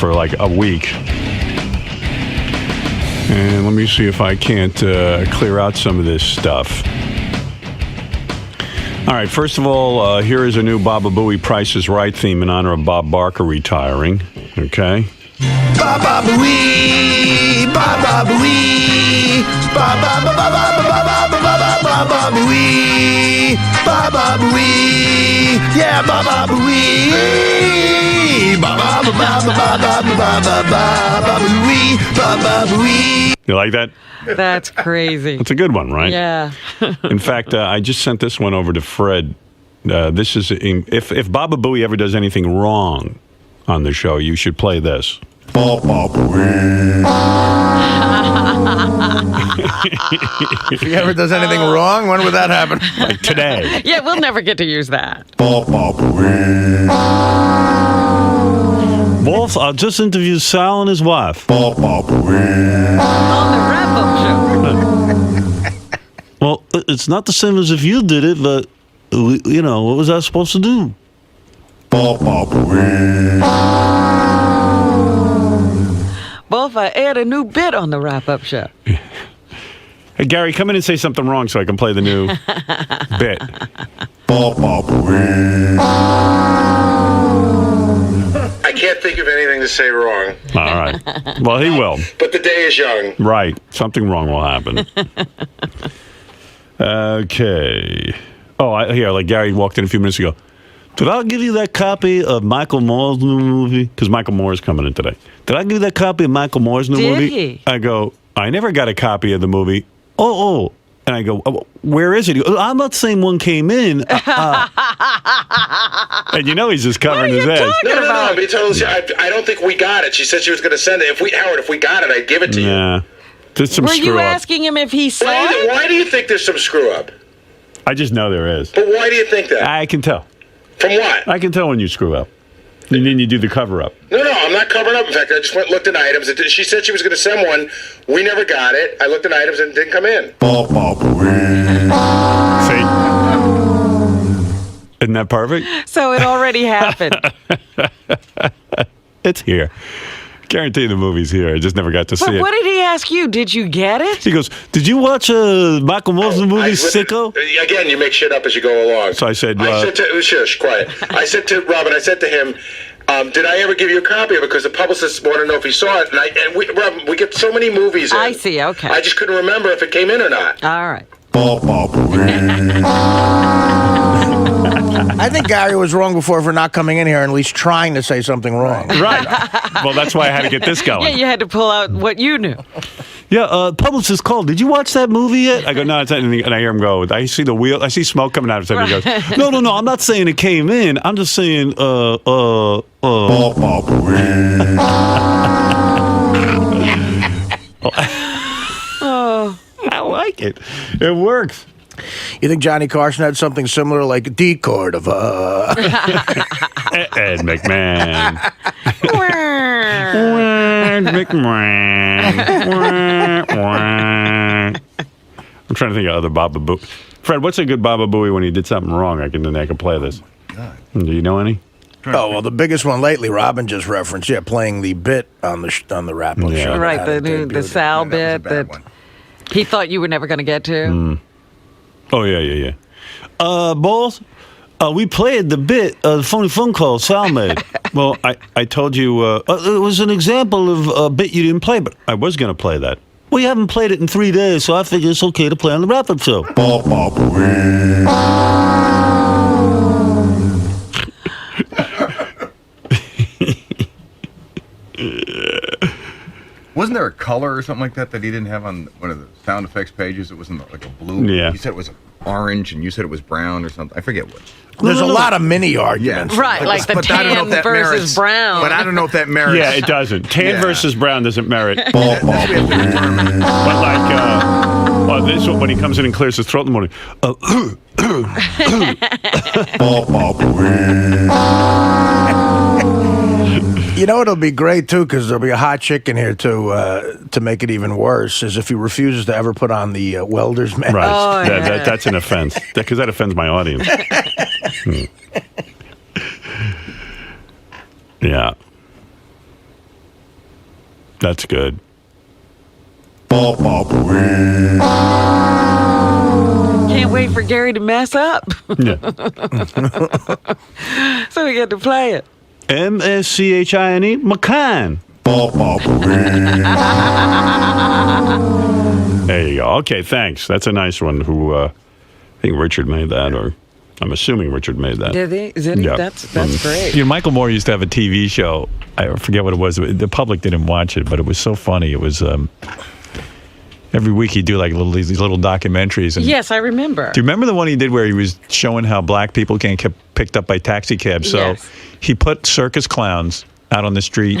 for like a week. And let me see if I can't clear out some of this stuff. All right, first of all, here is a new Baba Booey Price is Right theme in honor of Bob Barker retiring. Okay? Baba Booey, Baba Booey, Baba Booey, Baba Booey, yeah, Baba Booey, Baba Booey, Baba Booey. You like that? That's crazy. It's a good one, right? Yeah. In fact, I just sent this one over to Fred. This is if Baba Booey ever does anything wrong on the show, you should play this. Baba Booey. If he ever does anything wrong, when would that happen? Like today. Yeah, we'll never get to use that. Baba Booey. Wolf, I just interviewed Sal and his wife. Baba Booey. On the wrap-up show. Well, it's not the same as if you did it, but, you know, what was I supposed to do? Baba Booey. Wolf, I aired a new bit on the wrap-up show. Hey, Gary, come in and say something wrong so I can play the new bit. Baba Booey. I can't think of anything to say wrong. All right. Well, he will. But the day is young. Right. Something wrong will happen. Okay. Oh, like Gary walked in a few minutes ago. Did I give you that copy of Michael Moore's new movie? Because Michael Moore is coming in today. Did I give you that copy of Michael Moore's new movie? Did he? I go, I never got a copy of the movie. Oh. And I go, oh, where is it? He goes, I'm not saying one came in. And you know he's just covering his ass. No. He told us, I don't think we got it. She said she was going to send it. If we got it, I'd give it to you. Yeah. There's some Were screw you up. asking him if he saw it? Why do you think there's some screw up? I just know there is. But why do you think that? I can tell. From what? I can tell when you screw up. And then you do the cover up. No, I'm not covering up. In fact, I just went and looked at items. She said she was going to send one. We never got it. I looked at items and it didn't come in. Baba Booey. See? Isn't that perfect? So it already happened. It's here. Guarantee the movie's here. I just never got to see But it. what did he ask you? Did you get it? He goes, did you watch Michael Moore's movie, Sicko? Again, you make shit up as you go along. So I said, shush, quiet. I said to Robin, I said to him, did I ever give you a copy of it? Because the publicist wanted to know if he saw it. Robin, we get so many movies in. I see, okay. I just couldn't remember if it came in or not. All right. Baba Booey. I think Gary was wrong before for not coming in here and at least trying to say something wrong. Right. Well, that's why I had to get this going. Yeah, you had to pull out what you knew. Yeah, publicist called. Did you watch that movie yet? I go, no, it's not anything. And I hear him go, I see the wheel. I see smoke coming out of something. He goes, no, I'm not saying it came in. I'm just saying, Baba Booey. I like it. It works. You think Johnny Carson had something similar like D chord of Ed McMahon. Ed McMahon. I'm trying to think of other Baba Booey. Fred, what's a good Baba Booey when he did something wrong? I can play this. Do you know any? Oh, well, the biggest one lately, Robin just referenced, playing the bit on the wrap-up show. Right, the Sal bit that he thought you were never going to get to. Oh, yeah. Balls, we played the bit, the phone call Sal made. Well, I told you, it was an example of a bit you didn't play, but I was going to play that. Well, you haven't played it in 3 days, so I figured it's okay to play on the wrap-up show. Baba Booey. Wasn't there a color or something like that he didn't have on one of the sound effects pages? It wasn't like a blue. Yeah. He said it was orange, and you said it was brown or something. I forget what. There's a lot of mini arguments. Right, like the But I don't know tan if that versus merits- brown. But I don't know if that merits. Yeah, it doesn't. Tan versus brown doesn't merit. Baba Booey. But like, this one, when he comes in and clears his throat in the morning. Baba Booey. You know, it'll be great, too, because there'll be a hot chick in here, to make it even worse, is if he refuses to ever put on the welder's mask. Right. Oh, yeah. That's an offense. Because that offends my audience. Yeah. That's good. Can't wait for Gary to mess up Yeah. so we get to play it. M-S-C-H-I-N-E, McCann. There you go. Okay, thanks. That's a nice one. I think Richard made that, or I'm assuming Richard made that. Did he? Did he? Yeah. That's great. You know, Michael Moore used to have a TV show. I forget what it was. The public didn't watch it, but it was so funny. It was every week he'd do like these little documentaries. And Yes, I remember. do you remember the one he did where he was showing how black people can't get picked up by taxi cabs? So Yes. he put circus clowns out on the street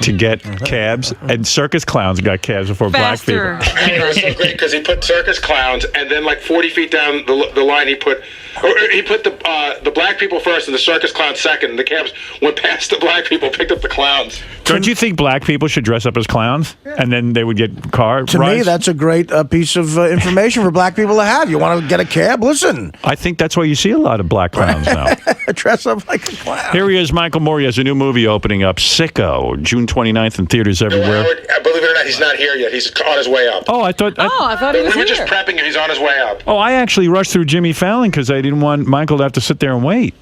to get cabs, and circus clowns got cabs before Faster. black people. And it was so great because he put circus clowns, and then like 40 feet down the line, he put the black people first and the circus clowns second. And the cabs went past the black people, picked up the clowns. Don't you think black people should dress up as clowns, and then they would get car To rides? me, that's a great piece of information for black people to have. You want to get a cab? Listen, I think that's why you see a lot of black clowns now. dress up like a clown. Here he is, Michael Moore. He has a new movie opening up, Sicko, June 29th in theaters everywhere. Believe it or not, he's not here yet. He's on his way up. Oh, I thought. I thought he we was were here. just prepping him. He's on his way up. Oh, I actually rushed through Jimmy Fallon because I didn't want Michael to have to sit there and wait.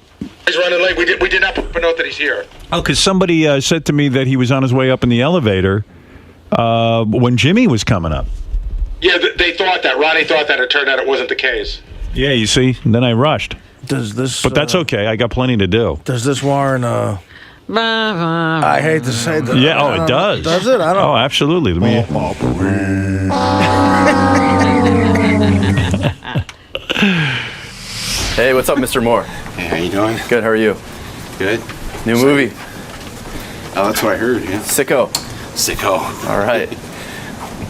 He's running late. We did not put a note that he's here. Oh, because somebody said to me that he was on his way up in the elevator when Jimmy was coming up. Yeah, they thought that. Ronnie thought that. It turned out it wasn't the case. Yeah, you see. And then I rushed, Does this? but that's okay. I got plenty to do. Does this warrant? I hate to say that. Yeah. Oh, it does. Does it? I don't. Oh, absolutely. Let me. Hey, what's up, Mr. Moore? Hey, how you doing? Good, how are you? Good. New movie, Oh, that's what I heard, yeah. Sicko. Sicko. All right.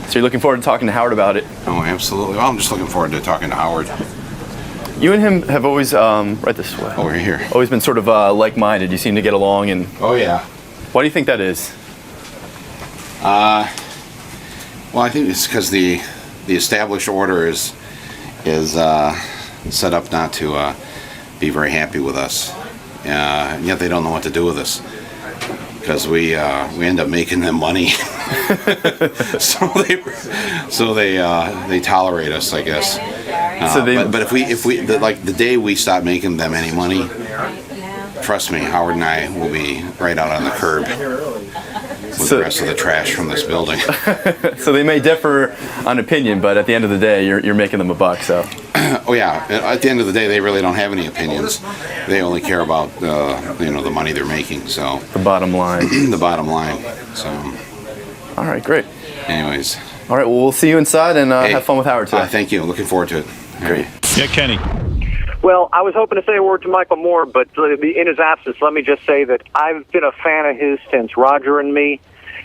So you're looking forward to talking to Howard about it. Oh, absolutely. Well, I'm just looking forward to talking to Howard. You and him have always, right this way, Over here. always been sort of like-minded. You seem to get along, and Oh, yeah. why do you think that is? Well, I think it's because the established order is set up not to be very happy with us. And yet they don't know what to do with us. Because we end up making them money, so they tolerate us, I guess. But if we the day we stop making them any money, trust me, Howard and I will be right out on the curb with the rest of the trash from this building. So they may differ on opinion, but at the end of the day, you're making them a buck. So. Oh yeah, at the end of the day, they really don't have any opinions. They only care about the money they're making. So The bottom line. the bottom line. So, All right, great. anyways, All right, well, we'll see you inside and hey, have fun with Howard today. thank you. Looking forward to it. Great. Yeah, Kenny. Well, I was hoping to say a word to Michael Moore, but in his absence, let me just say that I've been a fan of his since Roger and Me.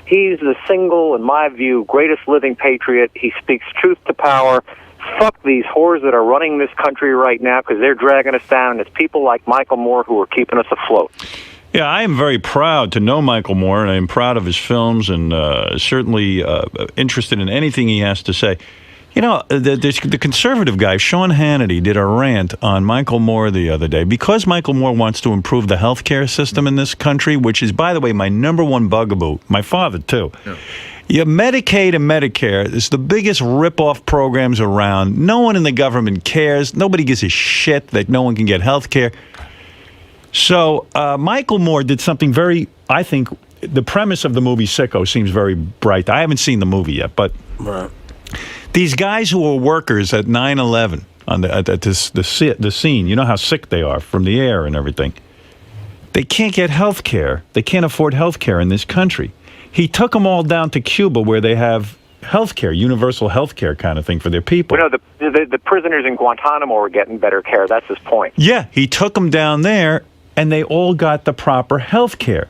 He's the single, in my view, greatest living patriot. He speaks truth to power. Fuck these whores that are running this country right now because they're dragging us down. It's people like Michael Moore who are keeping us afloat. Yeah, I am very proud to know Michael Moore, and I'm proud of his films and certainly interested in anything he has to say. You know, the conservative guy, Sean Hannity, did a rant on Michael Moore the other day because Michael Moore wants to improve the health care system in this country, which is, by the way, my number one bugaboo. My father, too. Yeah. Medicaid and Medicare is the biggest rip-off programs around. No one in the government cares. Nobody gives a shit that no one can get health care. So Michael Moore did something very, I think, the premise of the movie Sicko seems very bright. I haven't seen the movie yet, but these guys who were workers at 9/11 at the scene, you know how sick they are from the air and everything. They can't get health care. They can't afford health care in this country. He took them all down to Cuba where they have health care, universal health care kind of thing for their people. You know, the prisoners in Guantanamo are getting better care. That's his point. Yeah, he took them down there, and they all got the proper health care.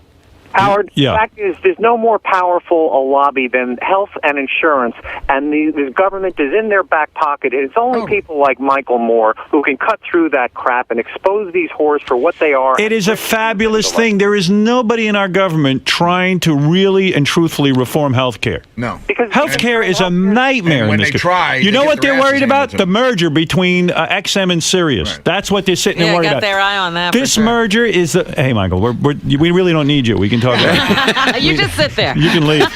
Howard, Yeah. the fact is, there's no more powerful a lobby than health and insurance, and the government is in their back pocket. It's only people like Michael Moore who can cut through that crap and expose these whores for what they are. It is a fabulous thing. There is nobody in our government trying to really and truthfully reform health care. No. Because Health care is a nightmare and when in this they country. try, You they know get what their they're asses worried handed about? to The them. merger between XM and Sirius. Right. That's what they're sitting and Yeah, worried got about. their eye on that. This for sure. merger is the. Hey, Michael, we really don't need you. We can talk about it. You just sit there. You can leave.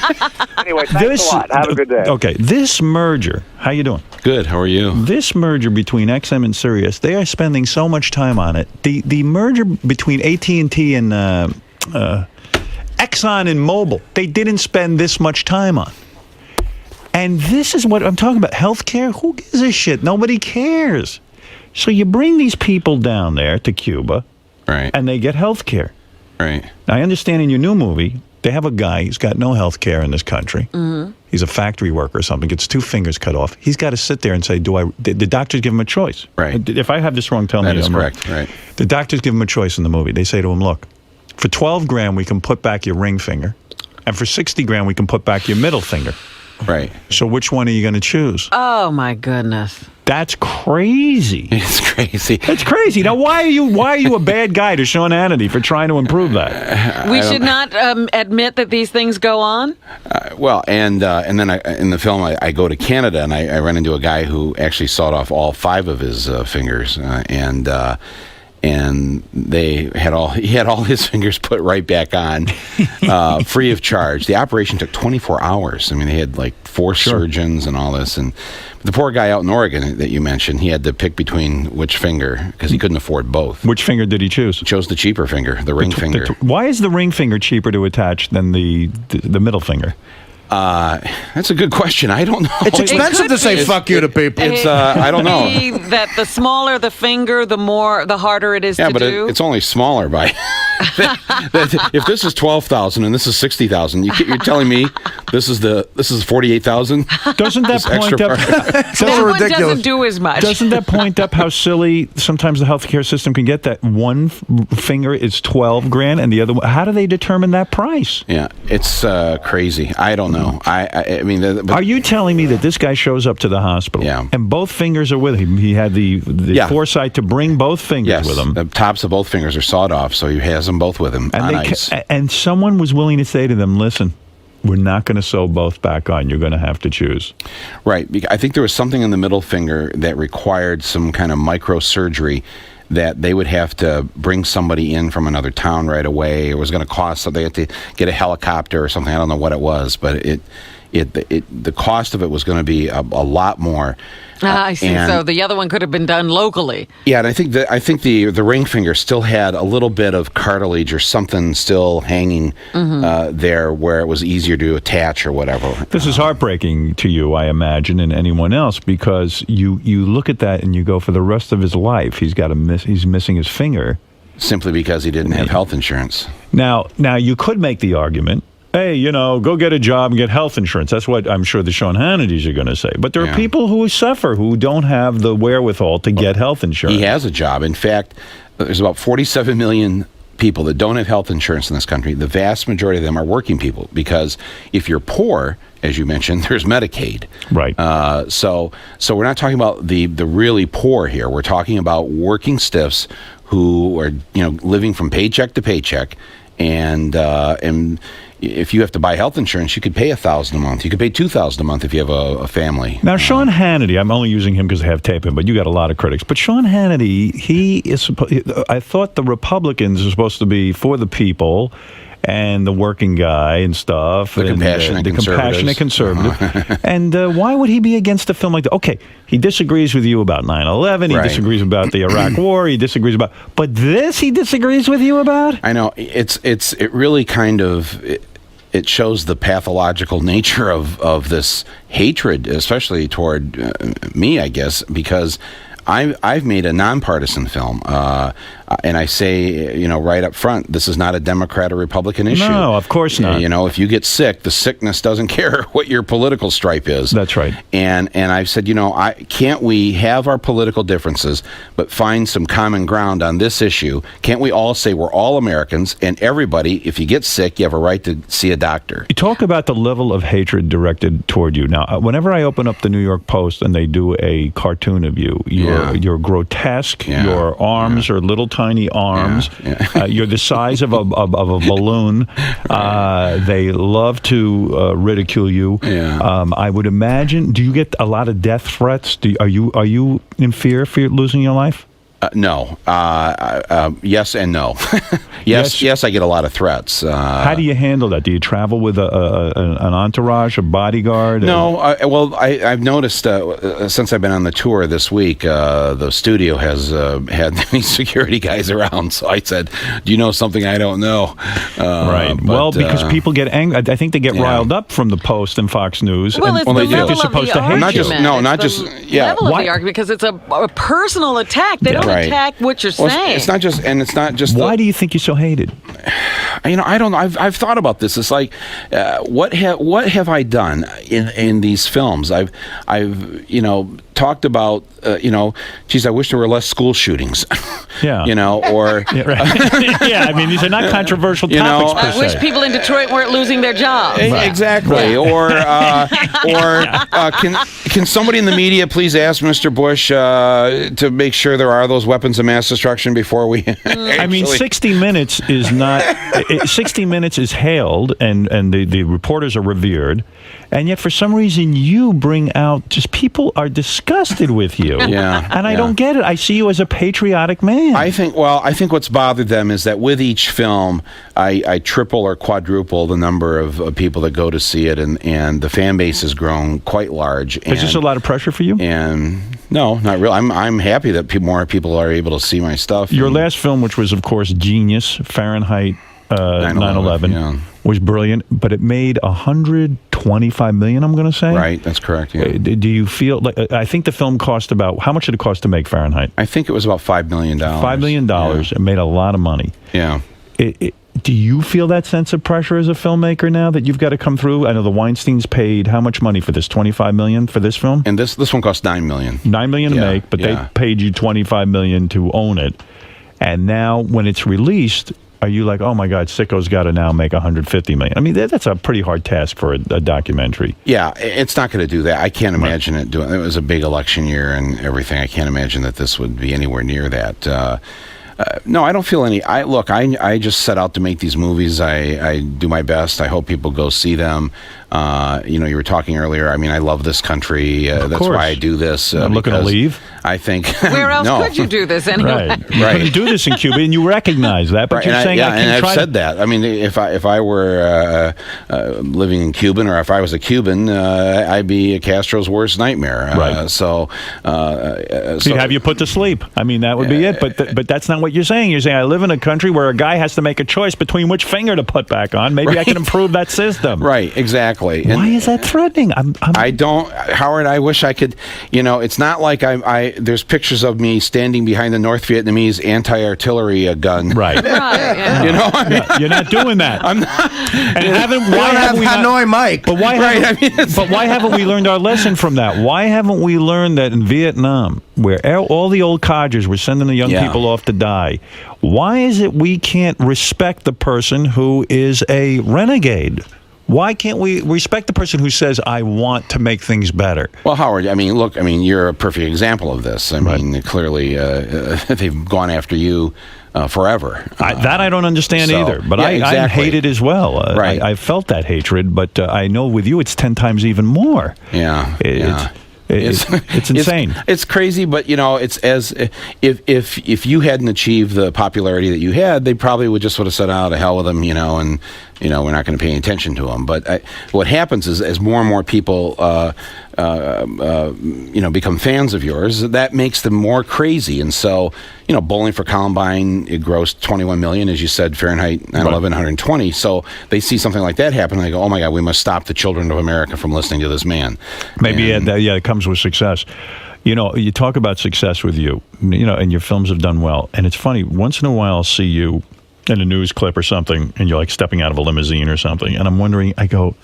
Anyway, thanks a lot. Have a good day. Okay, this merger, how you doing? Good. How are you? This merger between XM and Sirius, they are spending so much time on it. The merger between AT&T and Exxon and Mobil, they didn't spend this much time on. And this is what I'm talking about. Healthcare? Who gives a shit? Nobody cares. So you bring these people down there to Cuba, Right. and they get healthcare. Right. Now, I understand in your new movie, they have a guy, he's got no health care in this country. Mm-hmm. He's a factory worker or something, gets 2 fingers cut off. He's got to sit there and say, the doctors give him a choice. Right. If I have this wrong, tell me. That is I'm correct. wrong. Right. The doctors give him a choice in the movie. They say to him, look, for 12 grand, we can put back your ring finger. And for 60 grand, we can put back your middle finger. Right. So which one are you going to choose? Oh, my goodness. That's crazy. It's crazy. That's crazy. Now, why are you a bad guy to Sean Hannity for trying to improve that? We should not admit that these things go on. Well, and then in the film, I go to Canada, and I run into a guy who actually sawed off all 5 of his fingers, and he had all his fingers put right back on, free of charge. The operation took 24 hours. I mean, they had like 4 surgeons and all this. And the poor guy out in Oregon that you mentioned, he had to pick between which finger because he couldn't afford both. Which finger did he choose? He chose the cheaper finger, the ring finger. Why is the ring finger cheaper to attach than the middle finger? That's a good question. I don't know. It's expensive to say "fuck you" to people. It's I don't know. That the smaller the finger, the harder it is to but do. it's only smaller by. If this is 12,000 and this is 60,000, you're telling me this is 48,000? Doesn't that point up? That one doesn't do as much. Doesn't that point up how silly sometimes the healthcare system can get? That one finger is 12 grand, and the other one. How do they determine that price? Yeah, it's crazy. I don't know. I mean, are you telling me that this guy shows up to the hospital, and both fingers are with him? He had the foresight to bring both fingers with him. The tops of both fingers are sawed off, so he has them both with him on ice. And someone was willing to say to them, "Listen, we're not going to sew both back on. You're going to have to choose." Right. I think there was something in the middle finger that required some kind of microsurgery that they would have to bring somebody in from another town right away. It was going to cost, so they had to get a helicopter or something. I don't know what it was, but the cost of it was going to be a lot more. I see. So the other one could have been done locally. Yeah, and I think the ring finger still had a little bit of cartilage or something still hanging there where it was easier to attach or whatever. This is heartbreaking to you, I imagine, and anyone else, because you look at that and you go, for the rest of his life, he's missing his finger. Simply because he didn't have health insurance. Now you could make the argument, hey, go get a job and get health insurance. That's what I'm sure the Sean Hannitys are going to say. But there are people who suffer who don't have the wherewithal to get health insurance. He has a job. In fact, there's about 47 million people that don't have health insurance in this country. The vast majority of them are working people because if you're poor, as you mentioned, there's Medicaid. Right. So we're not talking about the really poor here. We're talking about working stiffs who are living from paycheck to paycheck, and if you have to buy health insurance, you could pay $1,000 a month. You could pay $2,000 a month if you have a family. Now, Sean Hannity, I'm only using him because I have tape in, but you got a lot of critics. But Sean Hannity, I thought the Republicans are supposed to be for the people and the working guy and stuff. The compassionate conservative. And why would he be against a film like that? Okay, he disagrees with you about 9/11. He disagrees about the Iraq War. He disagrees about... But this he disagrees with you about? I know. It really kind of... It shows the pathological nature of this hatred, especially toward me, I guess, because I've made a nonpartisan film, and I say, right up front, this is not a Democrat or Republican issue. No, of course not. If you get sick, the sickness doesn't care what your political stripe is. That's right. And I've said, can't we have our political differences, but find some common ground on this issue? Can't we all say we're all Americans, and everybody, if you get sick, you have a right to see a doctor? You talk about the level of hatred directed toward you. Now, whenever I open up the New York Post and they do a cartoon of you, you're grotesque. Yeah. Your arms are little tiny arms. Yeah. You're the size of a balloon. They love to ridicule you. Yeah. I would imagine. Do you get a lot of death threats? Are you in fear for losing your life? No. Yes and no. yes, I get a lot of threats. How do you handle that? Do you travel with an entourage, a bodyguard? No. I've noticed since I've been on the tour this week, the studio has had these security guys around. So I said, "Do you know something I don't know?" Right. Well, because people get angry. I think they get riled up from the Post and Fox News. Well, and it's the they're level supposed of to the hate argument. you. not just level of the argument, because it's a personal attack. They don't attack what you're saying. It's not just. Why do you think you're so hated? I don't know. I've thought about this. It's like, what have I done in these films? I've talked about, geez, I wish there were less school shootings. Yeah. Or yeah, I mean, these are not controversial topics per se. I wish people in Detroit weren't losing their jobs. Exactly. Or can somebody in the media please ask Mr. Bush to make sure there are those weapons of mass destruction before we? I mean, 60 Minutes is not. 60 Minutes is hailed, and the reporters are revered, and yet for some reason you bring out just people are disgusted with you. Yeah. And I don't get it. I see you as a patriotic man. I think what's bothered them is that with each film, I triple or quadruple the number of people that go to see it, and the fan base has grown quite large. Is this a lot of pressure for you? And no, not really. I'm happy that more people are able to see my stuff. Your last film, which was of course genius, Fahrenheit 9/11, was brilliant, but it made $125 million. I'm going to say. Right, that's correct. Yeah. Do you feel like? I think the film cost about how much did it cost to make Fahrenheit? I think it was about $5 million. $5 million. Yeah. It made a lot of money. Yeah. Do you feel that sense of pressure as a filmmaker now that you've got to come through? I know the Weinsteins paid how much money for this? $25 million for this film? And this one cost $9 million. $9 million to make, but they paid you $25 million to own it. And now when it's released, are you like, oh my God, Sicko's got to now make $150 million? I mean, that's a pretty hard task for a documentary. Yeah, it's not going to do that. I can't imagine it doing. It was a big election year and everything. I can't imagine that this would be anywhere near that. No, I don't feel any. I just set out to make these movies. I do my best. I hope people go see them. You were talking earlier. I mean, I love this country. That's why I do this. I'm looking to leave. I think. Where else could you do this anyway? Right. You couldn't do this in Cuba, and you recognize that. But you're saying, I've said that. I mean, if I were living in Cuban, or if I was a Cuban, I'd be Castro's worst nightmare. Right. So have you put to sleep? I mean, that would be it. But that's not what you're saying. You're saying I live in a country where a guy has to make a choice between which finger to put back on. Maybe I can improve that system. Right. Exactly. Why is that threatening? I don't, Howard. I wish I could. It's not like there's pictures of me standing behind the North Vietnamese anti-artillery gun. Right. Yeah. You're not doing that. I'm not. And why have Hanoi Mike? But why? But why haven't we learned our lesson from that? Why haven't we learned that in Vietnam, where all the old codgers were sending the young people off to die, why is it we can't respect the person who is a renegade? Why can't we respect the person who says, I want to make things better? Well, Howard, you're a perfect example of this. I mean, clearly they've gone after you forever. I don't understand either, but I hate it as well. Right. I felt that hatred, but I know with you it's 10 times even more. Yeah. It's insane. It's crazy, but it's as if you hadn't achieved the popularity that you had, they probably would just would have said, "Oh, to hell with them," and we're not going to pay any attention to them. But what happens is, as more and more people, become fans of yours, that makes them more crazy. And so, Bowling for Columbine, it grossed $21 million, as you said. Fahrenheit 9/11, 120. So they see something like that happen, and they go, "Oh my God, we must stop the children of America from listening to this man." Maybe it comes with success. You talk about success with you, and your films have done well. And it's funny, once in a while I'll see you in a news clip or something, and you're like stepping out of a limousine or something. And I'm wondering, I go,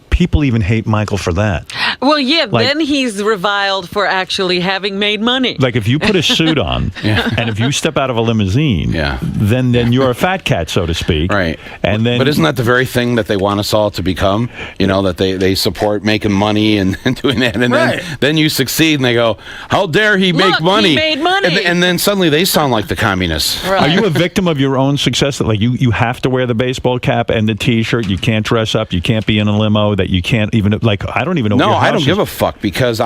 people even hate Michael for that. Well, then he's reviled for actually having made money. Like if you put a suit on and if you step out of a limousine, then you're a fat cat, so to speak. Right. But isn't that the very thing that they want us all to become? That they support making money and doing that, and then you succeed, and they go, "How dare he make money?" He made money. And then suddenly they sound like the communists. Right. Are you a victim of your own success? That you have to wear the baseball cap and the T-shirt, you can't dress up, you can't be in a limo, that you can't even I don't even know. No, I don't give a fuck because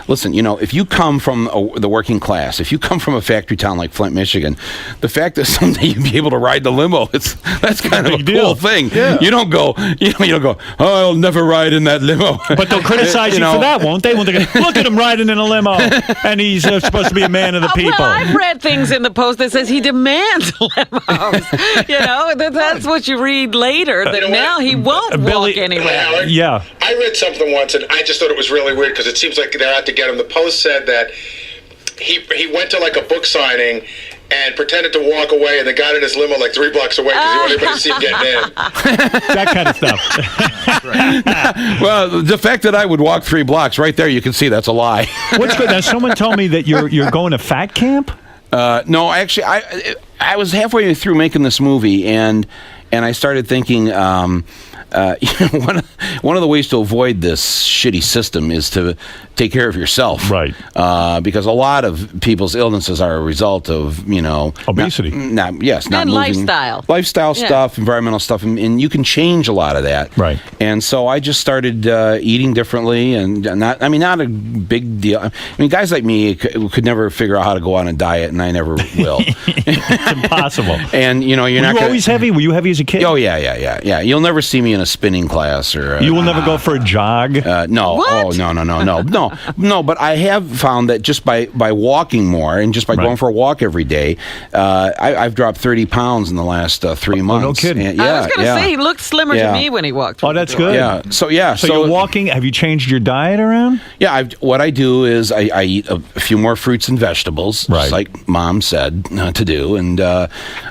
listen, if you come from the working class, if you come from a factory town like Flint, Michigan, the fact that someday you'd be able to ride the limo, that's kind of a cool thing. Yeah. You don't go, oh, I'll never ride in that limo. But they'll criticize you for that, won't they? Won't they go, look at him riding in a limo, and he's supposed to be a man of the people. Well, I've read things in the Post that says he demands limos. That's what you read later, that now he won't walk anywhere. Howard, yeah. I read something once, and I just thought it was really weird because it seems like they're out to get him. The Post said that he went to like a book signing and pretended to walk away, and then got in his limo like 3 blocks away because he wanted everybody to see him getting in. That kind of stuff. Well, the fact that I would walk 3 blocks right there, you can see that's a lie. What's good? Now, someone told me that you're going to fat camp. No, actually, I was halfway through making this movie, and I started thinking. One of the ways to avoid this shitty system is to take care of yourself, right? Because a lot of people's illnesses are a result of obesity, not moving, lifestyle stuff, environmental stuff, and you can change a lot of that, right? And so I just started eating differently, and not a big deal. I mean, guys like me could never figure out how to go on a diet, and I never will. It's impossible. And you're Were not you always heavy? Were you heavy as a kid? Oh yeah. You'll never see me in a spinning class or. You will never go for a jog. No. What? Oh no. But I have found that just by walking more and just by going for a walk every day, I've dropped 30 pounds in the last 3 months. No kidding. And, I was going to say he looked slimmer to me when he walked. Oh, that's good. Yeah. So you're walking. Have you changed your diet around? Yeah. What I do is I eat a few more fruits and vegetables, just like Mom said to do. And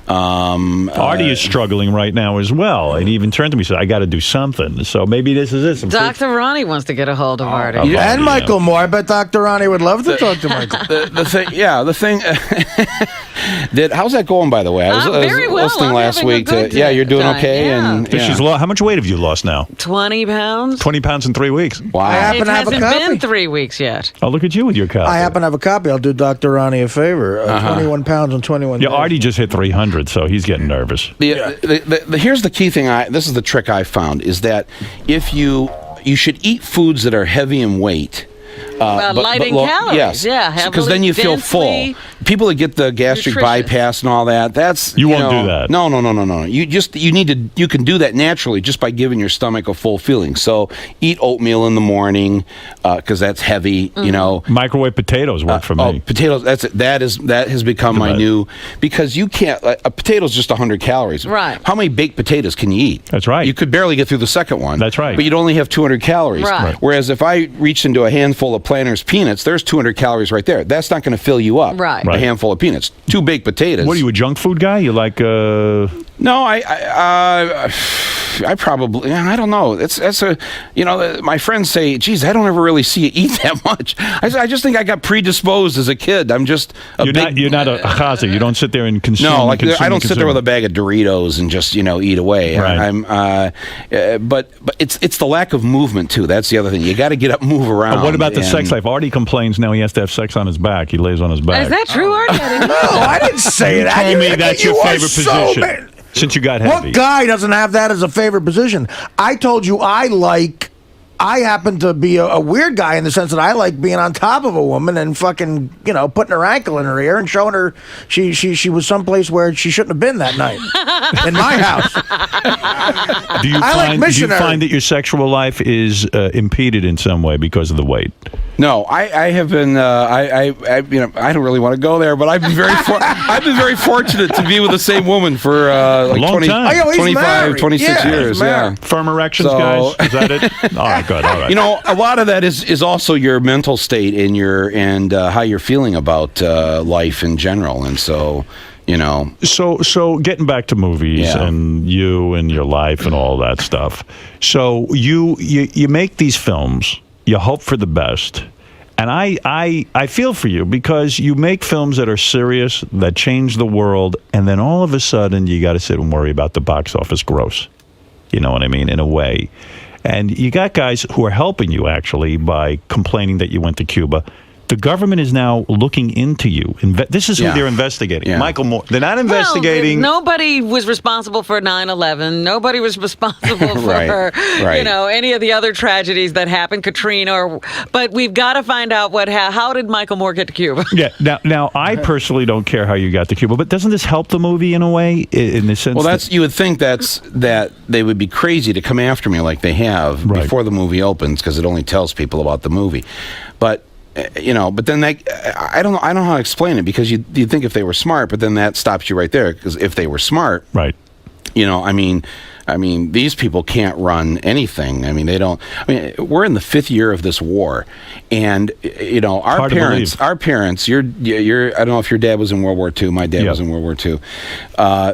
Artie is struggling right now as well, and he even turned to me and said, "I got to do something." So maybe this is it. Dr. Ronnie wants to get a hold of Artie. And Michael Moore. I bet Dr. Ronnie would love to talk to Michael. The thing. How's that going, by the way? I was very well. listening I'm last having a week. good You're doing time. okay. Yeah. And She's how much weight have you lost now? 20 pounds. 20 pounds in 3 weeks. Wow. I happen It to have a hasn't copy. been 3 weeks yet. Oh, look at you with your copy. I happen to have a copy. I'll do Dr. Ronnie a favor. 21 pounds in 21 Yeah, days. Artie just hit 300, so he's getting nervous. Here's the key thing. This is the trick I found is that if you should eat foods that are heavy in weight. Light in calories. Yes, because then you feel full. People that get the gastric bypass and all that, you won't do that. No. You can do that naturally just by giving your stomach a full feeling. So eat oatmeal in the morning because that's heavy. Microwave potatoes work for me. Oh, potatoes. That has become my new, because you can't. A potato's just 100 calories. Right. How many baked potatoes can you eat? That's right. You could barely get through the second one. That's right. But you'd only have 200 calories. Right. Whereas if I reached into a handful of Planters peanuts, there's 200 calories right there. That's not going to fill you up. Right. A handful of peanuts. 2 baked potatoes. What are you, a junk food guy? You like? No, I probably. I don't know. That's a. My friends say, "Geez, I don't ever really see you eat that much." I just think I got predisposed as a kid. I'm just. You're not a chaza. You don't sit there and consume. No, I don't sit there with a bag of Doritos and just eat away. Right. But it's the lack of movement too. That's the other thing. You got to get up, move around. What about the sex life? Artie complains now he has to have sex on his back. He lays on his back. Is that true, Artie? No, I didn't say that. Told me that's your favorite position since you got heavy. What guy doesn't have that as a favorite position? I told you I happen to be a weird guy in the sense that I like being on top of a woman and fucking, putting her ankle in her ear and showing her she was someplace where she shouldn't have been that night in my house. Do you find that your sexual life is impeded in some way because of the weight? No, I have been. I don't really want to go there, but I've been very fortunate to be with the same woman for like long 20, time. 25, 26 years. Yeah, firm erections, guys. Is that it? All right, good. All right. A lot of that is also your mental state and how you're feeling about life in general, and so. So getting back to movies and you and your life and all that stuff. So you make these films. You hope for the best. And I feel for you because you make films that are serious, that change the world, and then all of a sudden you got to sit and worry about the box office gross. You know what I mean? In a way. And you got guys who are helping you, actually, by complaining that you went to Cuba. The government is now looking into you. This is who they're investigating. Yeah. Michael Moore. They're not investigating. Well, nobody was responsible for 9/11. Nobody was responsible for any of the other tragedies that happened, Katrina. But we've got to find out how did Michael Moore get to Cuba? Yeah. Now, I personally don't care how you got to Cuba, but doesn't this help the movie in a way, in the sense? Well, you would think that they would be crazy to come after me like they have before the movie opens, because it only tells people about the movie, but. But then I don't know how to explain it, because you'd think if they were smart, but then that stops you right there, because if they were smart, right? I mean, these people can't run anything. I mean, they don't. I mean, we're in the 5th year of this war, and our parents. You're. I don't know if your dad was in World War II. My dad was in World War II.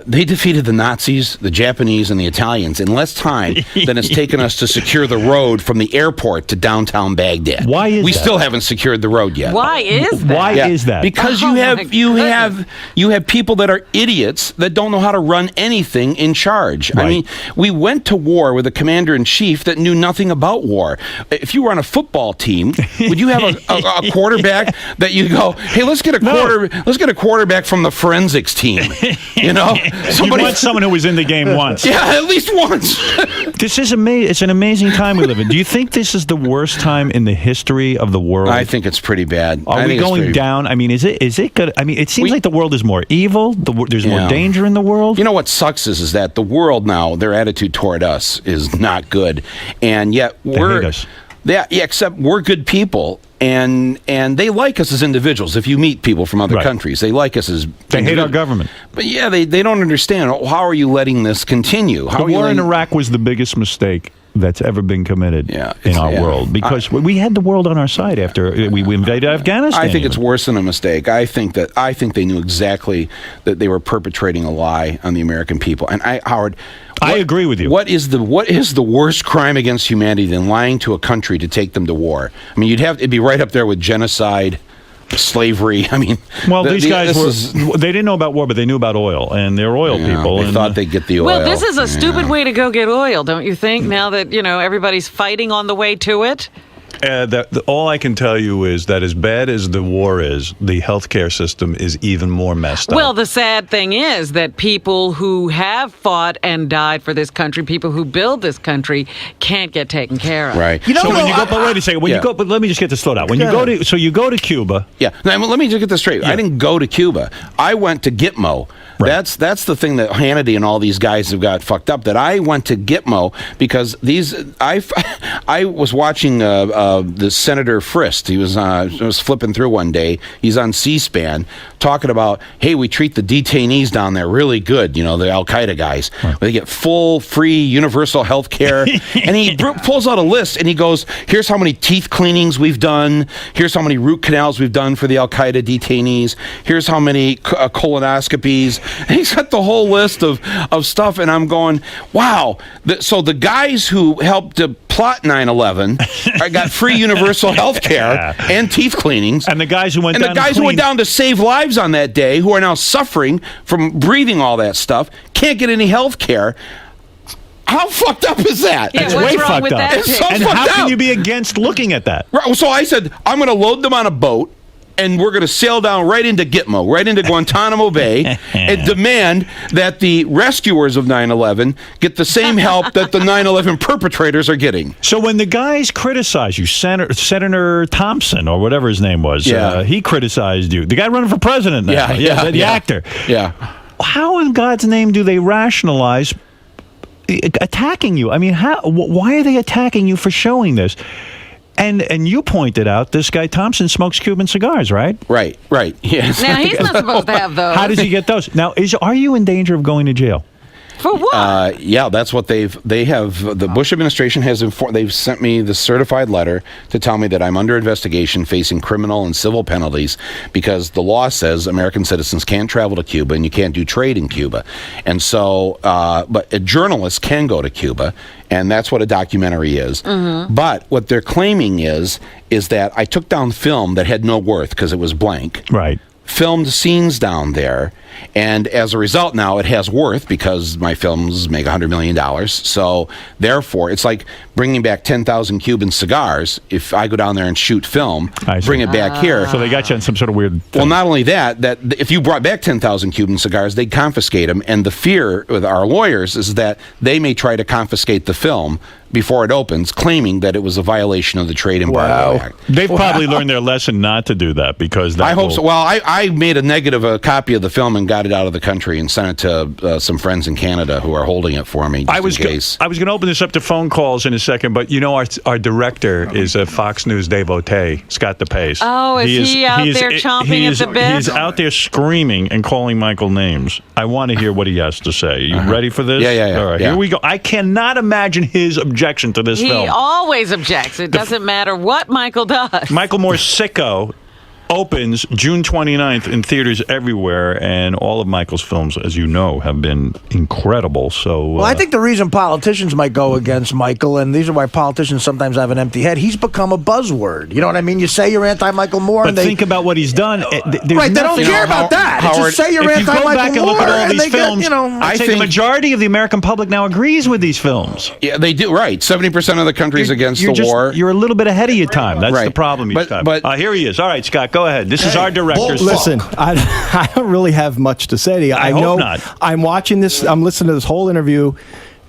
They defeated the Nazis, the Japanese, and the Italians in less time than it's taken us to secure the road from the airport to downtown Baghdad. Why is we that? still haven't secured the road yet? Why is that? Why is that? Because you have people that are idiots that don't know how to run anything in charge. Right. I mean. We went to war with a commander-in-chief that knew nothing about war. If you were on a football team, would you have a quarterback that you go, hey, let's get a quarterback from the forensics team? You want someone who was in the game once. Yeah, at least once. This is amazing. It's an amazing time we live in. Do you think this is the worst time in the history of the world? I think it's pretty bad. Are we going down? I mean, is it good? I mean, it seems like the world is more evil. There's more danger in the world. You know what sucks is that the world now, their attitude toward us is not good, and yet they hate us. Except we're good people, and they like us as individuals. If you meet people from other countries, they like us as they hate our government. But they don't understand. How are you letting this continue? The war in Iraq was the biggest mistake that's ever been committed in our world, because we had the world on our side after we invaded Afghanistan. I think it's worse than a mistake. I think they knew exactly that they were perpetrating a lie on the American people. And Howard, I agree with you. What is the worst crime against humanity than lying to a country to take them to war? I mean, it'd be right up there with genocide, slavery. I mean, well, these guys they didn't know about war, but they knew about oil, and they're oil people. They thought they'd get the oil. Well, this is a stupid way to go get oil, don't you think? Now that everybody's fighting on the way to it. All I can tell you is that as bad as the war is, the healthcare system is even more messed up. Well, the sad thing is that people who have fought and died for this country, people who build this country, can't get taken care of. Right. When you go, but wait a second. When you go, but let me just get this slow down. When you go to Cuba. Yeah. Now, let me just get this straight. I didn't go to Cuba. I went to Gitmo. Right. That's the thing that Hannity and all these guys have got fucked up. That I went to Gitmo because I was watching the Senator Frist. He was flipping through one day. He's on C-SPAN talking about, hey, we treat the detainees down there really good. The Al Qaeda guys. Right. They get full, free, universal health care. And he pulls out a list and he goes, here's how many teeth cleanings we've done. Here's how many root canals we've done for the Al Qaeda detainees. Here's how many colonoscopies. And he's got the whole list of stuff, and I'm going, wow. So the guys who helped to plot 9/11 got free universal health care and teeth cleanings. And the guys who went down to save lives on that day, who are now suffering from breathing all that stuff, can't get any health care. How fucked up is that? Yeah, It's what's way wrong fucked with up. that, It's so And fucked how can up. you be against looking at that? Right, so I said, I'm going to load them on a boat, and we're going to sail down right into Gitmo, right into Guantanamo Bay, and demand that the rescuers of 9/11 get the same help that the 9/11 perpetrators are getting. So when the guys criticize you, Senator Thompson, or whatever his name was, he criticized you. The guy running for president now. The actor. Yeah. How in God's name do they rationalize attacking you? I mean, why are they attacking you for showing this? And you pointed out this guy Thompson smokes Cuban cigars, right? Right. Yes. Now, he's not supposed to have those. How does he get those? Now, are you in danger of going to jail? For what? Yeah, that's what they have. The Bush administration has they've sent me the certified letter to tell me that I'm under investigation, facing criminal and civil penalties, because the law says American citizens can't travel to Cuba and you can't do trade in Cuba. And so, but a journalist can go to Cuba, and that's what a documentary is. Mm-hmm. But what they're claiming is that I took down film that had no worth because it was blank. Right. filmed scenes down there, and as a result now it has worth because my films make $100 million. So therefore it's like bringing back 10,000 Cuban cigars. If I go down there and shoot film, bring it back here. So they got you on some sort of weird thing. Well, not only that if you brought back 10,000 Cuban cigars, they'd confiscate them, and the fear with our lawyers is that they may try to confiscate the film before it opens, claiming that it was a violation of the Trade Embargo Act. They've probably learned their lesson not to do that because I hope so. Well, I made a negative copy of the film and got it out of the country and sent it to some friends in Canada who are holding it for me. I was going to open this up to phone calls in a second, but our director is a Fox News devotee, Scott Depace. Oh, is he out there chomping at the bit? He's out there screaming and calling Michael names. I want to hear what he has to say. You ready for this? Yeah. All right, here we go. I cannot imagine his objection to this film. He always objects. It doesn't matter what Michael does. Michael Moore's Sicko opens June 29th in theaters everywhere, and all of Michael's films, as you know, have been incredible. So, well, I think the reason politicians might go against Michael, and these are why politicians sometimes have an empty head, he's become a buzzword. You know what I mean? You say you're anti-Michael Moore, but and they think about what he's done. Right, they don't care about that. It's just say you're anti-Michael Moore, and look at all these films, I think the majority of the American public now agrees with these films. Yeah, they do. Right, 70% of the country's against the war. You're a little bit ahead of your time. That's the problem each time. But here he is. All right, Scott, go ahead. This is our director's Listen, I don't really have much to say to you. I know hope not. I'm watching this. I'm listening to this whole interview,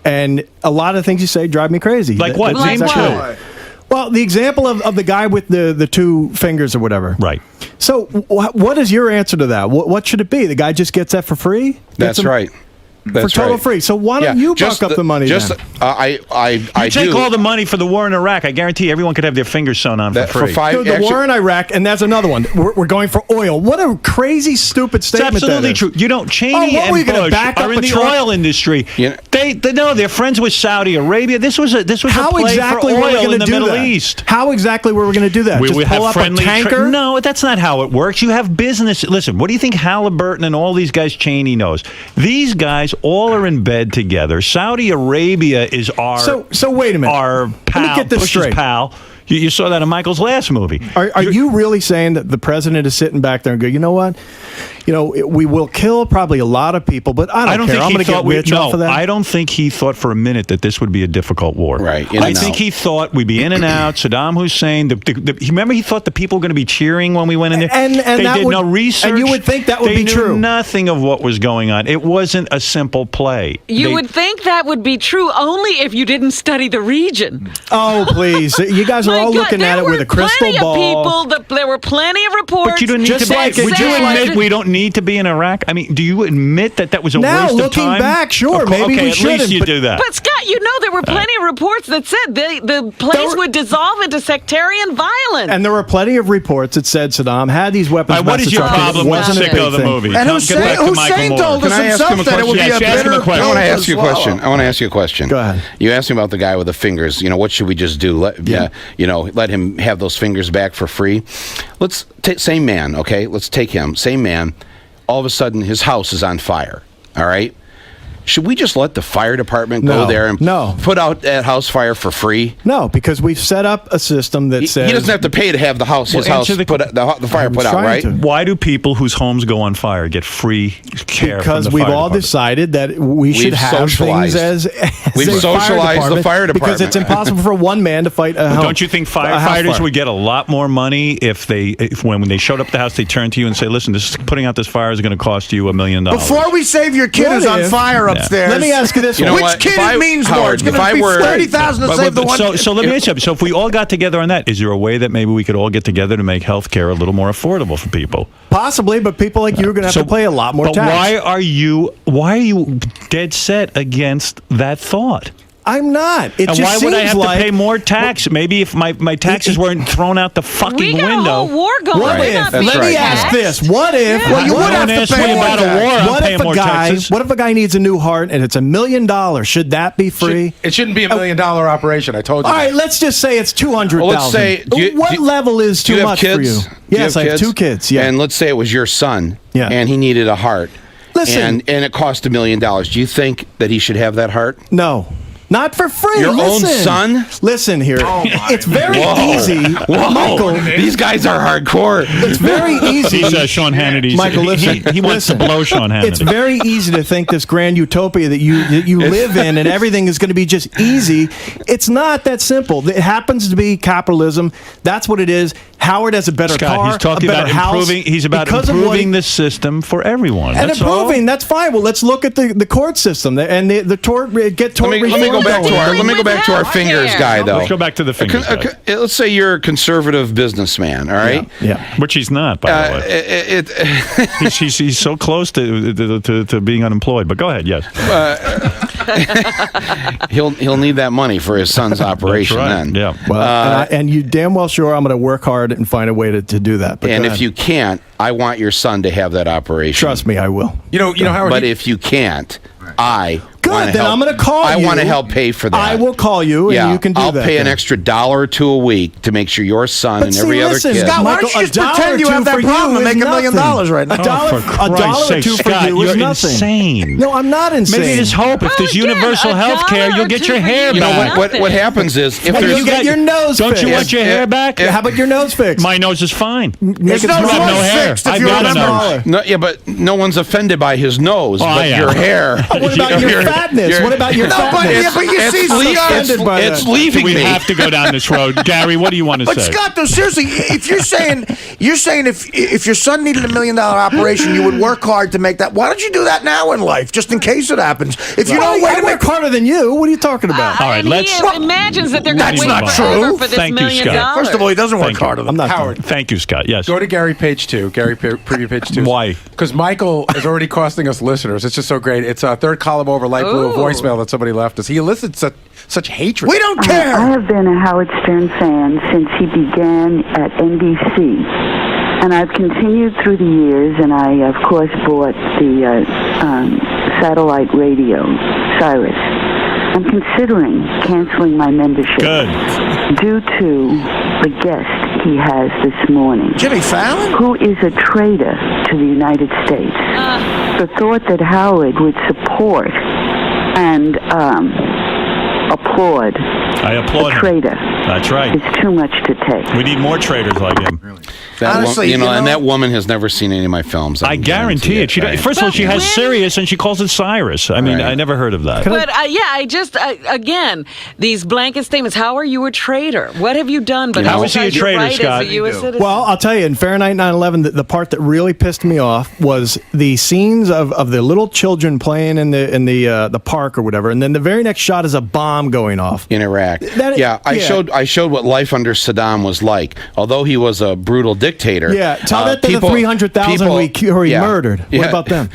and a lot of things you say drive me crazy. Like what? That's Name exactly two. Well, the example of the guy with the two fingers or whatever. Right. So, what is your answer to that? What should it be? The guy just gets that for free? That's right. For total free. So why don't you buck up the money then? I take all the money for the war in Iraq. I guarantee everyone could have their fingers sewn on for free. The war in Iraq, and that's another one. We're going for oil. What a crazy, stupid statement. It's absolutely true. You don't. Cheney and Bush are in the oil industry. They know they're friends with Saudi Arabia. This was a play for oil in the Middle East. How exactly were we going to do that? We Just would pull have up friendly a tanker? No, that's not how it works. You have business. Listen, what do you think Halliburton and all these guys Cheney knows? These guys all are in bed together. Saudi Arabia is our so wait a minute. Our pal, Let me get this Bush's straight. pal. You saw that in Michael's last movie. Are you really saying that the president is sitting back there and go, you know what? We will kill probably a lot of people, but I don't care. I'm going to get rich off of that. I don't think he thought for a minute that this would be a difficult war. Right. I think he thought we'd be in and out. Saddam Hussein. Remember, he thought the people were going to be cheering when we went in there. And they did no research. And you would think that would be true. They knew nothing of what was going on. It wasn't a simple play. You would think that would be true only if you didn't study the region. Oh, please. You guys are all looking at it with a crystal ball. There were plenty of reports. But you don't need to be. Would you admit we don't need to be in Iraq? I mean, do you admit that was a waste of time? Now, looking back, sure, maybe we shouldn't. At least you do that. But Scott, there were plenty of reports that said the place would dissolve into sectarian violence. And there were plenty of reports that said Saddam had these weapons. What is your problem with Sicko the movie? And Hussein told us himself that it would be a bitter pill. I want to ask you a question. I want to ask you a question. Go ahead. You asked me about the guy with the fingers. What should we just do? Let him have those fingers back for free. Let's take same man. Okay, let's take him. Same man. All of a sudden, his house is on fire. All right. Should we just let the fire department go there and put out that house fire for free? No, because we've set up a system that says... He doesn't have to pay to have the his house the fire put out, right? Why do people whose homes go on fire get free care because from the we've fire all department? decided that we've should have things as we've socialized the fire department. Because it's impossible for one man to fight a home. Don't you think firefighters would get a lot more money if when they showed up at the house, they turned to you and say, listen, putting out this fire is going to cost you $1 million. Before we save your kid who's on fire upstairs. Let me ask you this one. Which kid it means more? It's going to be $30,000 to save the one. So let me ask you. So if we all got together on that, is there a way that maybe we could all get together to make health care a little more affordable for people? Possibly, but people like you are going to have to pay a lot more tax. Why are you dead set against that thought? I'm not. It and just why would I have like, to pay more tax? Maybe if my taxes weren't thrown out the fucking we got window. A whole war going. What if? Let me ask this. What if? Yeah. Well, you would have to pay about a war. What if a guy needs a new heart and it's $1 million? Should that be free? It shouldn't be $1 million operation. I told you. All right, let's just say it's $200,000. Well, let's say, what level is too much for you? Yes, I have 2 kids. Yeah, and let's say it was your son. Yeah. And he needed a heart. Listen, and it cost $1 million. Do you think that he should have that heart? No. Not for free. Your Listen. own son? Listen here. It's very easy. Whoa. Michael, These guys are hardcore. it's very easy. He's Sean Hannity's. Michael, listen. He wants to blow Sean Hannity. It's very easy to think this grand utopia that you live in and everything is going to be just easy. It's not that simple. It happens to be capitalism. That's what it is. Howard has a better Scott, car, he's talking a better about house. improving. He's about because of improving the system for everyone. And That's improving, all. that's fine. Well, let's look at the court system and the tort. Get tort Let me reform go back going. to our fingers guy, though. Let's go back to the fingers guy. Let's say you're a conservative businessman, all right? Yeah. Which he's not, by the way. He's so close to being unemployed. But go ahead, yes. He'll need that money for his son's operation then. Yeah. Well, and you damn well sure I'm going to work hard and find a way to do that. But And if you can't, I want your son to have that operation. trust me, I will. You know, Howard. But if you can't, I Good, wanna then help- I'm gonna call I you. want to help pay for that. I will call you, and you can do I'll that. pay an then. extra $1 or $2 a week to make sure your son But and see, every listen, other kid. Scott, why don't Michael, you just a dollar pretend you or have two that for problem you and is make $1 million nothing. right now? A dollar, for a Christ's dollar or sake, two for Scott, you is you're nothing. insane. No, I'm not insane. Maybe there's hope if there's universal health care. You'll get your hair You know back. what happens is if Well, there's you get your nose Don't fixed. you want your hair back? How about your nose fixed? My nose is fine. Make His it nose You have smaller. no was hair. fixed if I've you got a remember. nose. no, yeah, but no one's offended by his nose, Oh, I but am. your hair. What about your fatness? What about your No, fatness? but you see, It's offended by it's that. leaving We me. have to go down this road. Gary, what do you want to But say? Scott, though, seriously, if you're saying if your son needed $1 million operation, you would work hard to make that. Why don't you do that now in life, just in case it happens? If you don't wait I to make work harder than you. What are you talking about? All right, and let's- he imagines that they're going That's to wait not forever true. for this Thank you, $1 million. Scott. First of all, he doesn't work Thank you. harder I'm than not Howard. done. Thank you, Scott. Yes. Go to Gary page 2. Gary preview page 2. Why? Because Michael is already costing us listeners. It's just so great. It's a third column over light blue, a Ooh. voicemail that somebody left us. He elicits such hatred. We don't I care. have been a Howard Stern fan since he began at NBC. And I've continued through the years, and I, of course, bought the satellite radio, Cyrus. I'm considering canceling my membership Good. due to the guest he has this morning, Jimmy Fallon? who is a traitor to the United States. The thought that Howard would support and applaud I applaud a him. traitor That's right. is too much to take. We need more traders like him. Honestly, and that woman has never seen any of my films. I guarantee it. First of all, she has Sirius, and she calls it Cyrus. I mean, Right. I never heard of that. But I just again these blanket statements. How are you a traitor? What have you done? But How is he a besides your traitor, right Scott? As a U.S. citizen? Well, I'll tell you, in Fahrenheit 9/11, the part that really pissed me off was the scenes of the little children playing in the park or whatever, and then the very next shot is a bomb going off in Iraq. I showed what life under Saddam was like. Although he was a brutal dictator. Yeah, tell that to the 300,000 who he murdered. What about them?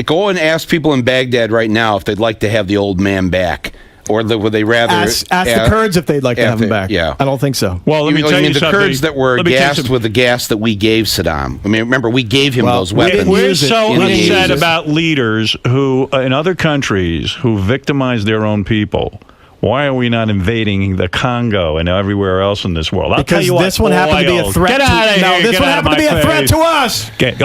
Go and ask people in Baghdad right now if they'd like to have the old man back. Or would they rather ask the Kurds if they'd like to have him back? Yeah, I don't think so. Well, let me tell you the something. Kurds that were gassed with the gas that we gave Saddam. I mean, remember we gave him those weapons. We're so in the upset 80s. about leaders who, in other countries, who victimize their own people. Why are we not invading the Congo and everywhere else in this world? I'll tell Because you what, this one happened to be a oil. threat. Get out of here. No, this Get one out of happened to my be a threat face. to us. A threat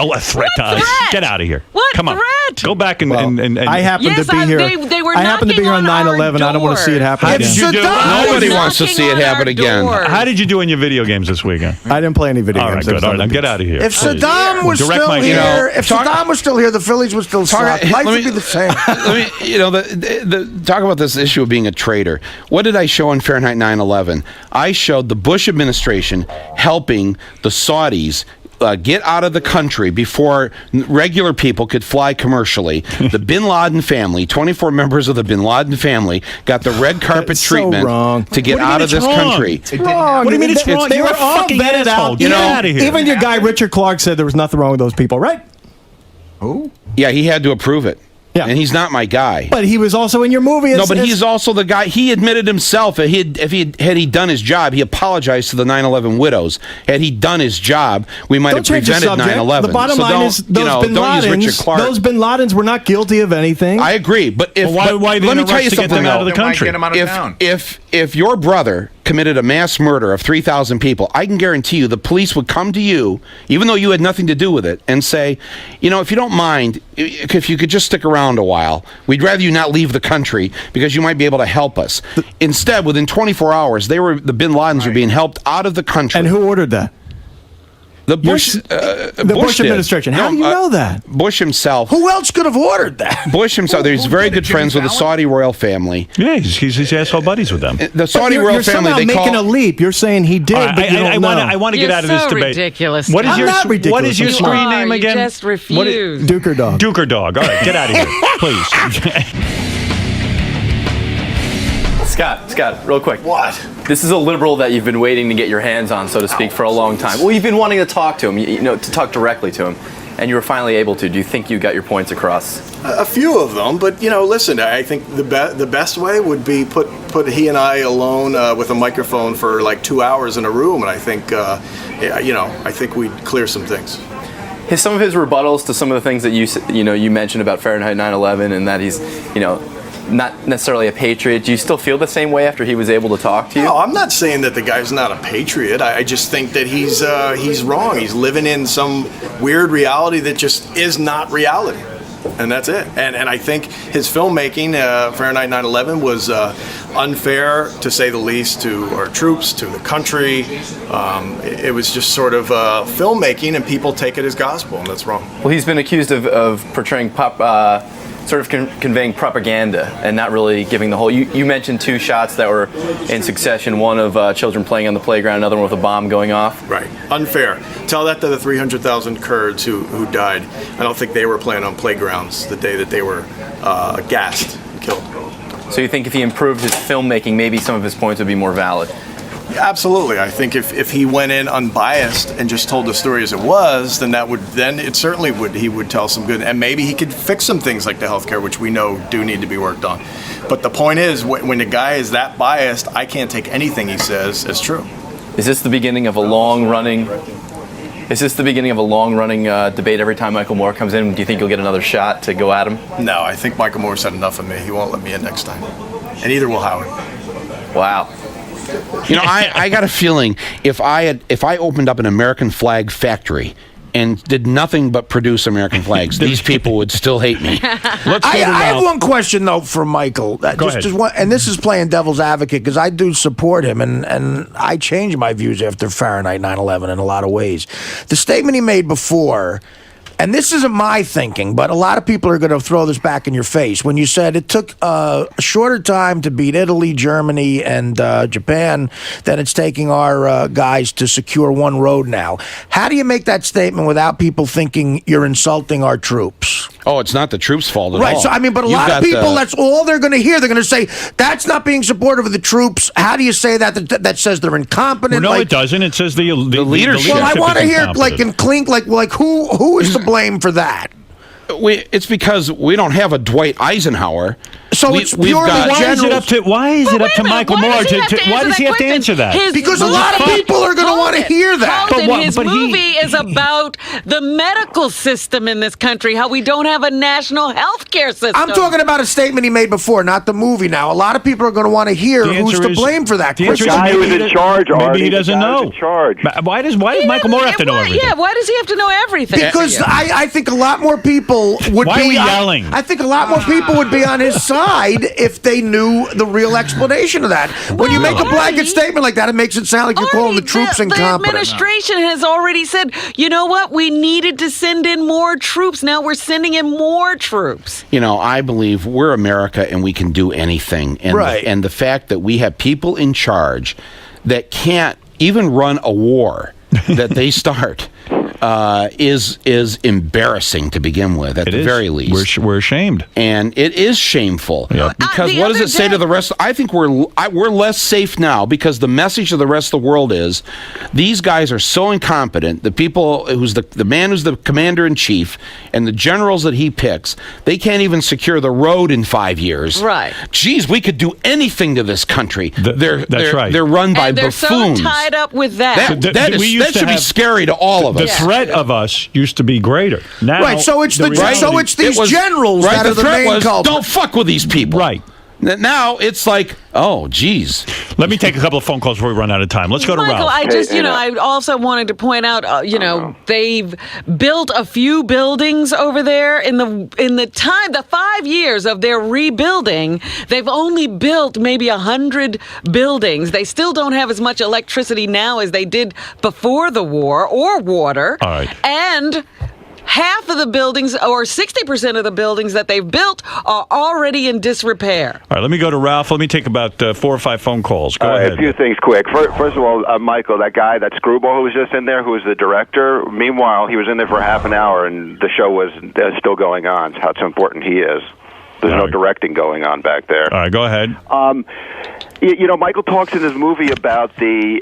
to us. threat? Get out of here. What Come on. threat? Go back and I happened Yes, to be here. they were I happened to be knocking here on on our 9/11. I don't want to see it happen How again. did you do? Nobody wants to see it happen again. How did you do in your video games this weekend? I didn't play any video All right, games. good. All right, now get out of here. If please. Saddam was Direct still my- here, Saddam was still here, the Phillies would still suck. Life would be the same. Let me, talk about this issue of being a traitor. What did I show in Fahrenheit 9/11? I showed the Bush administration helping the Saudis get out of the country before regular people could fly commercially. The Bin Laden family, 24 members of the Bin Laden family, got the red carpet That's so treatment wrong. to get What do you mean out of it's this wrong? country. It's wrong. What do you mean it's wrong? They You're were a all fucking vetted asshole. out. Get out of here. Even your guy Richard Clark said there was nothing wrong with those people, right? Who? Yeah, he had to approve it. Yeah. And he's not my guy. But he was also in your movie. No, but he's also the guy. He admitted himself that had he done his job, he apologized to the 9/11 widows. Had he done his job, we might have prevented 9/11. The bottom so line don't, is those Bin don't use Richard Ladens. Clark. Those Bin Ladens were not guilty of anything. I agree, but if Well, why let me didn't tell you rush to get something them out of though. the country? Get him out of town. If your brother committed a mass murder of 3,000 people, I can guarantee you the police would come to you, even though you had nothing to do with it, and say, if you don't mind, if you could just stick around a while, we'd rather you not leave the country because you might be able to help us. Instead, within 24 hours, the bin Ladens were being helped out of the country. And who ordered that? The Bush Bush administration. How do you know that? Bush himself. Who else could have ordered that? Bush himself. He's very good friends with the Saudi royal family. Yeah, he's asshole buddies with them. The Saudi royal you're family. Somehow making a leap. You're saying he did, but you don't know. I want to get out of this debate. Ridiculous. What is I'm your not ridiculous. What is your You screen are. name You again? just refuse. Duker Dog. Duker Dog. All right, get out of here, please. Scott, real quick. What? This is a liberal that you've been waiting to get your hands on, so to speak, for a long time. Well, you've been wanting to talk to him, to talk directly to him, and you were finally able to. Do you think you got your points across? A few of them, but listen. I think the best way would be put he and I alone with a microphone for like 2 hours in a room, and I think I think we'd clear some things. Some of his rebuttals to some of the things that you mentioned about Fahrenheit 9/11 and that he's not necessarily a patriot. Do you still feel the same way after he was able to talk to you? No, I'm not saying that the guy's not a patriot. I just think that he's wrong. He's living in some weird reality that just is not reality. And that's it. And I think his filmmaking, Fahrenheit 9/11, was unfair, to say the least, to our troops, to the country. It was just sort of filmmaking, and people take it as gospel, and that's wrong. Well, he's been accused of portraying conveying propaganda and not really giving the whole. You mentioned 2 shots that were in succession, one of children playing on the playground, another one with a bomb going off. Right. Unfair. Tell that to the 300,000 Kurds who died. I don't think they were playing on playgrounds the day that they were gassed and killed. So you think if he improved his filmmaking, maybe some of his points would be more valid? Absolutely. I think if he went in unbiased and just told the story as it was, then it certainly would. He would tell some good, and maybe he could fix some things like the healthcare, which we know do need to be worked on. But the point is, when the guy is that biased, I can't take anything he says as true. Is this the beginning of a long-running? Is this the beginning of a long-running debate every time Michael Moore comes in? Do you think you'll get another shot to go at him? No, I think Michael Moore's had enough of me. He won't let me in next time, and neither will Howard. Wow. I got a feeling if I opened up an American flag factory and did nothing but produce American flags, these people would still hate me. I have one question though for Michael. Just one, and this is playing devil's advocate because I do support him, and I changed my views after Fahrenheit 9/11 in a lot of ways. The statement he made before. And this isn't my thinking, but a lot of people are going to throw this back in your face. When you said it took a shorter time to beat Italy, Germany, and Japan than it's taking our guys to secure one road now. How do you make that statement without people thinking you're insulting our troops? Oh, it's not the troops' fault at all. Right, so but a lot of people, that's all they're going to hear. They're going to say, that's not being supportive of the troops. How do you say that says they're incompetent? Well, no, it doesn't. It says the leadership. Well, I want to hear, who is to blame for that? It's because we don't have a Dwight Eisenhower. So it's purely why is it up to Michael Moore? Why does he have to answer that? Because a lot of people are going to want to hear that. His movie is about the medical system in this country, how we don't have a national health care system. I'm talking about a statement he made before, not the movie now. A lot of people are going to want to hear who's to blame for that. The guy who's in charge, maybe he doesn't know. Why does Michael Moore have to know everything? Yeah, why does he have to know everything? Because I think a lot more people would Why are we yelling? I think a lot more people would be on his side if they knew the real explanation of that. When you make a blanket statement like that, it makes it sound like you're calling the troops incompetent. The administration has already said, you know what? We needed to send in more troops. Now we're sending in more troops. I believe we're America and we can do anything. And right. And the fact that we have people in charge that can't even run a war that they start is embarrassing to begin with, at the very least. We're ashamed. And it is shameful. Yep. Because what does it say to the rest? I think we're less safe now because the message to the rest of the world is these guys are so incompetent. The people the man who's the commander-in-chief and the generals that he picks, they can't even secure the road in 5 years. Right. Geez, we could do anything to this country. That's right. They're run by and they're buffoons. so tied up with that. That should be scary to all of us. The threat of us used to be greater. Now, right, so it's these generals that are the main culprit. Don't fuck with these people. Right. Now it's like, oh, geez. Let me take a couple of phone calls before we run out of time. Let's go to Michael, Ralph. I just, I also wanted to point out, they've built a few buildings over there in the 5 years of their rebuilding. They've only built maybe 100 buildings. They still don't have as much electricity now as they did before the war, or water. All right. And half of the buildings, or 60% of the buildings that they've built, are already in disrepair. All right, let me go to Ralph. Let me take about 4 or 5 phone calls. Go ahead. A few things quick. First of all, Michael, that guy, that screwball who was just in there, who was the director, meanwhile, he was in there for half an hour, and the show was still going on. How important he is. There's no directing going on back there. All right, go ahead. Michael talks in his movie about the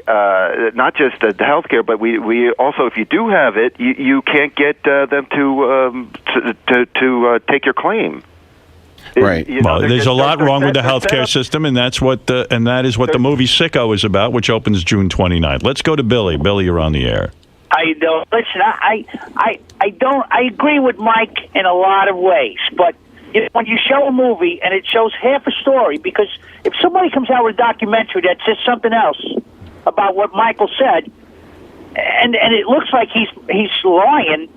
not just the healthcare, but we also, if you do have it, you can't get them to take your claim. Right. There's a lot wrong with the healthcare system, and that is what the movie Sicko is about, which opens June 29th. Let's go to Billy. Billy, you're on the air. I don't listen. I agree with Mike in a lot of ways, but when you show a movie and it shows half a story, because if somebody comes out with a documentary that says something else about what Michael said, and it looks like he's lying,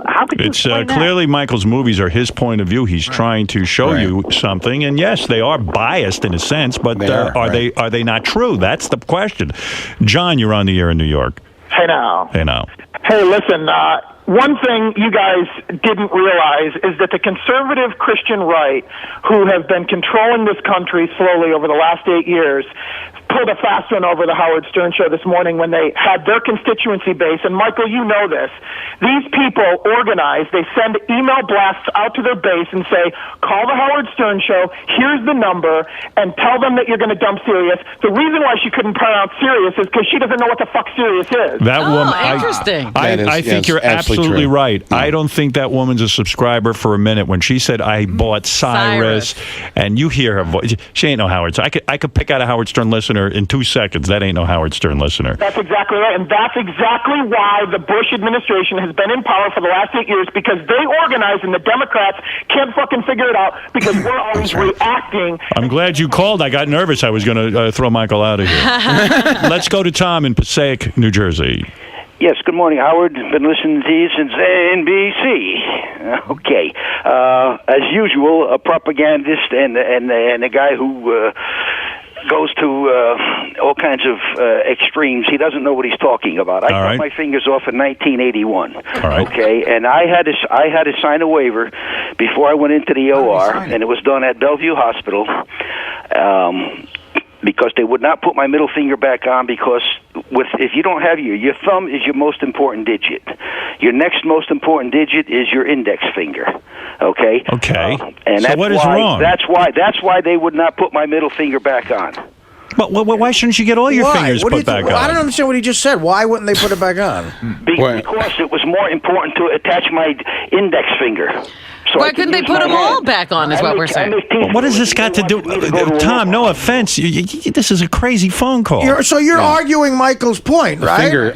how could you explain that? Clearly Michael's movies are his point of view. He's trying to show you something, and yes, they are biased in a sense, but are they not true? That's the question. John, you're on the air in New York. Hey now. Hey, listen, one thing you guys didn't realize is that the conservative Christian right, who have been controlling this country slowly over the last 8 years, pulled a fast one over the Howard Stern show this morning when they had their constituency base. And Michael, you know this. These people organize. They send email blasts out to their base and say, call the Howard Stern show, here's the number, and tell them that you're going to dump Sirius. The reason why she couldn't pronounce Sirius is because she doesn't know what the fuck Sirius is. That woman, interesting. I think you're absolutely right. I don't think that woman's a subscriber for a minute. When she said, I bought Cyrus, and you hear her voice, she ain't no Howard Stern. I could pick out a Howard Stern listener in 2 seconds. That ain't no Howard Stern listener. That's exactly right, and that's exactly why the Bush administration has been in power for the last 8 years, because they organize and the Democrats can't fucking figure it out because we're always reacting. I'm glad you called. I got nervous. I was going to throw Michael out of here. Let's go to Tom in Passaic, New Jersey. Yes, good morning, Howard. Been listening to you since NBC. Okay. As usual, a propagandist and a guy who goes to all kinds of extremes. He doesn't know what he's talking about. I cut my fingers off in 1981. Okay, and I had to sign a waiver before I went into the OR, and it was done at Bellevue Hospital. Because they would not put my middle finger back on, because if you don't have your thumb is your most important digit. Your next most important digit is your index finger. Okay? Okay. And so that's what is why, wrong? That's why they would not put my middle finger back on. But why shouldn't you get all your fingers put back on? I don't understand what he just said. Why wouldn't they put it back on? Because it was more important to attach my index finger. So why couldn't they put them all back on, is what we're saying. Well, what has this got to do? Tom, no offense. This is a crazy phone call. You're arguing Michael's point, right?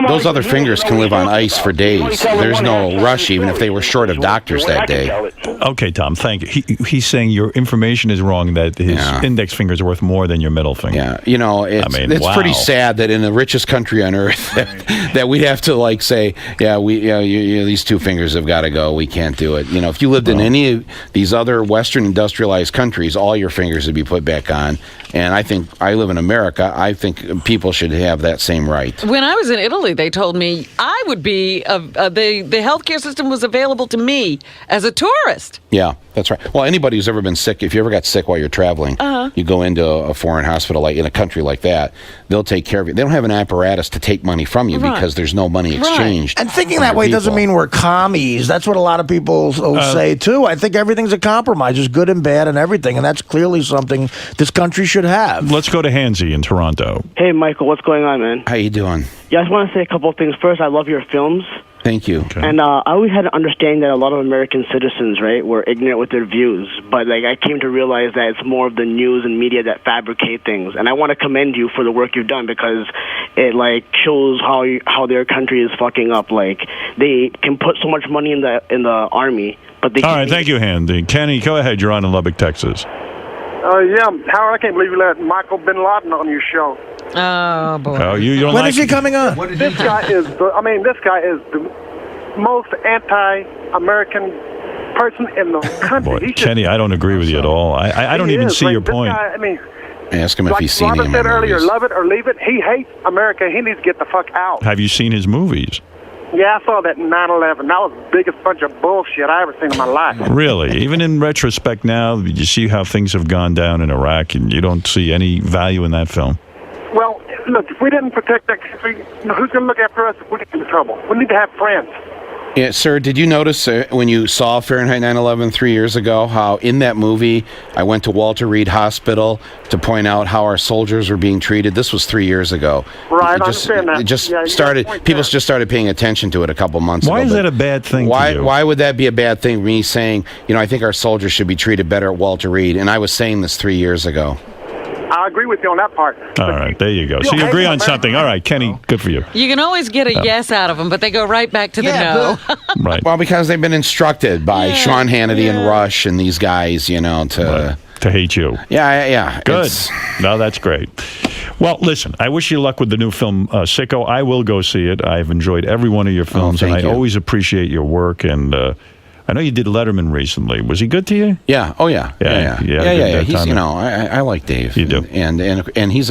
Those other fingers can live on ice for days. There's no rush, even if they were short of doctors that day. Okay, Tom, thank you. He's saying your information is wrong, that his index finger is worth more than your middle finger. Yeah, it's pretty sad that in the richest country on earth that we'd have to say, these 2 fingers have got to go. We can't do it. If you lived in any of these other Western industrialized countries, all your fingers would be put back on. And I think I live in America. I think people should have that same right. When I was in Italy, they told me I would be the healthcare system was available to me as a tourist. Yeah, that's right. Well, anybody who's ever been sick, if you ever got sick while you're traveling, you go into a foreign hospital, like in a country like that, they'll take care of you. They don't have an apparatus to take money from you because there's no money exchanged. And thinking that way doesn't mean we're commies. That's what a lot of people say too. I think everything's a compromise. There's good and bad and everything, and that's clearly something this country should have. Let's go to Hansy in Toronto. Hey, Michael, what's going on, man? How you doing? Yeah, I just want to say a couple of things. First, I love your films. Thank you. Okay. And I always had to understand that a lot of American citizens, right, were ignorant with their views. But I came to realize that it's more of the news and media that fabricate things. And I want to commend you for the work you've done, because it shows how their country is fucking up. They can put so much money in the army, but they. All right, thank you, Handy. Kenny, go ahead. You're on in Lubbock, Texas. Yeah, Howard, I can't believe you let Michael Bin Laden on your show. Oh boy. Oh, you don't When like is he coming on? This guy is the most anti-American person in the country. Boy, He's just- Kenny, I don't agree with you at all. I don't he even is. see Like, your this point. guy, I mean, Ask him if like he's seen Robert any of said my earlier, movies. love it or leave it. He hates America. He needs to get the fuck out. Have you seen his movies? Yeah, I saw that in 9/11. That was the biggest bunch of bullshit I ever seen in my life. Really? Even in retrospect now, you see how things have gone down in Iraq, and you don't see any value in that film. Well, look, if we didn't protect that country, who's going to look after us if we get into trouble? We need to have friends. Yeah, sir, did you notice when you saw Fahrenheit 9/11 3 years ago how in that movie I went to Walter Reed Hospital to point out how our soldiers were being treated? This was 3 years ago. Right, I It just, understand that. It just Yeah, you got a started, point people there. just started paying attention to it a couple months ago. Why is but that a bad thing why, to you? Why would that be a bad thing? Me saying, I think our soldiers should be treated better at Walter Reed, and I was saying this 3 years ago. I agree with you on that part. All right, there you go. So you hate agree on America. something. All right, Kenny, good for you. You can always get a yes out of them, but they go right back to the no. Right. Well, because they've been instructed by Sean Hannity and Rush and these guys, to hate you. Yeah. Good. No, that's great. Well, listen, I wish you luck with the new film, Sicko. I will go see it. I've enjoyed every one of your films, and thank I you. always appreciate your work. And I know you did Letterman recently. Was he good to you? Yeah. Oh yeah. Yeah. He's I like Dave. You do. And he's